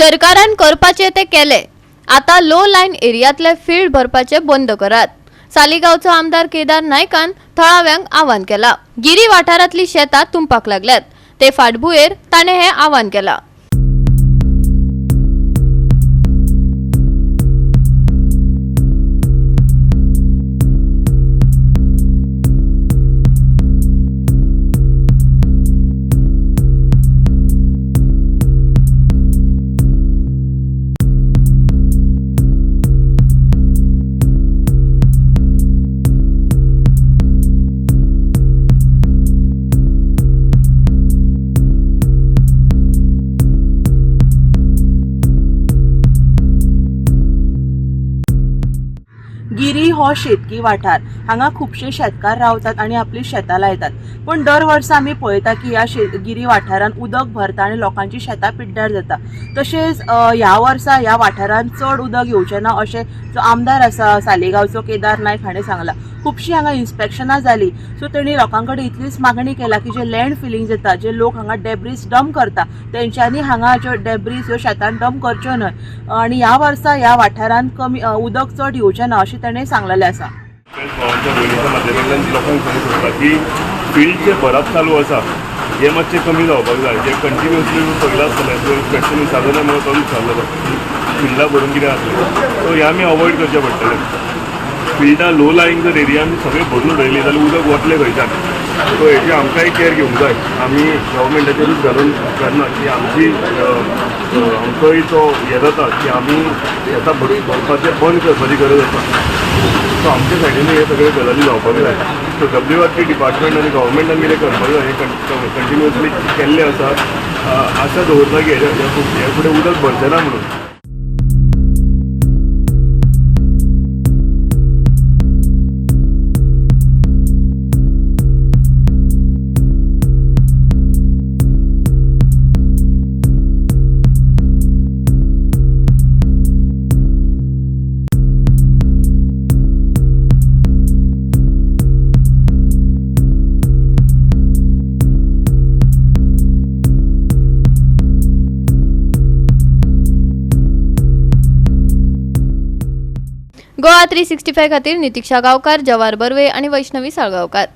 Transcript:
सरकारान करपाचे ते केले। आता लो लाईन एरियातले फील्ड भरपाचे बंद करात। सालिगांवचो आमदार केदार नायकान थळाव्यांक आवाहन केला। गिरी वाठारांतली शेतां तुंबपाक लागल्यात, ते फाटभुंयेर ताणें हें आवाहन केलां। गिरी हो शेतकी वाठार। हांगा खुबशे शेतकार रावतात आणि आपली शेतां लायतात, पण दर वर्सा आमी पळयता की ह्या गिरी वाठारान उदक भरता आणि लोकांची शेतां पिड्ड्यार जाता। तशेंच ह्या वर्सा ह्या वाठारान चड उदक येवचें ना अशें जो आमदार आसा सालिगांवचो केदार नायक हाणें सांगलां। खुबशीं हांगा इन्स्पेक्शनां जालीं, सो तेणी लोकां कडेन इतलीच मागणी केला की जे लँड फिलिंग जाता, जे लोक हांगा डेब्रीज डंप करता, तेंच्यांनी हांगा ज्यो डेब्रीज ह्यो शेतान डंप करच्यो न्हय आणि ह्या वर्सा ह्या वाठारान कमी उदक चड येवचें ना अशें तेणें सांगलेलें आसा। लोकांक सांगता की फील्ड जे भरप चालू आसा हे मातशें कमी जावपाक जाय। जे कंटिन्युअसली पयला आसतलें तो इन्स्पेक्शन विचारलें म्हाका तो विचारलेलो फिल्डां भरून कितें आसलें, सो हें आमी अवॉयड करचें पडटलें। फिल्डां लो लायंग जर एरियान सगळें भरून उडयली जाल्यार उदक वतलें खंयच्यान, सो हेची आमकांय केअर घेवंक जाय। आमी गव्हर्मेंटाचेरूच घालून करना की आमचोय तो हें जाता की आमी शेतां भरपाचें बंद करपाची गरज आसा, सो आमचे सायडीन हे सगळे गजाली जावपाक जाय। सो WRT डिपार्टमेंट आनी गव्हर्मेंटान कितें करपाक जाय हें कंटिन्युअसली केल्लें आसा। आशा दवरता की हे फुडें उदक भरचें ना म्हणून। गोवा 365 खातीर नितीक्षा गांवकार, जवाहर बर्वे आणि वैष्णवी साळगांवकार।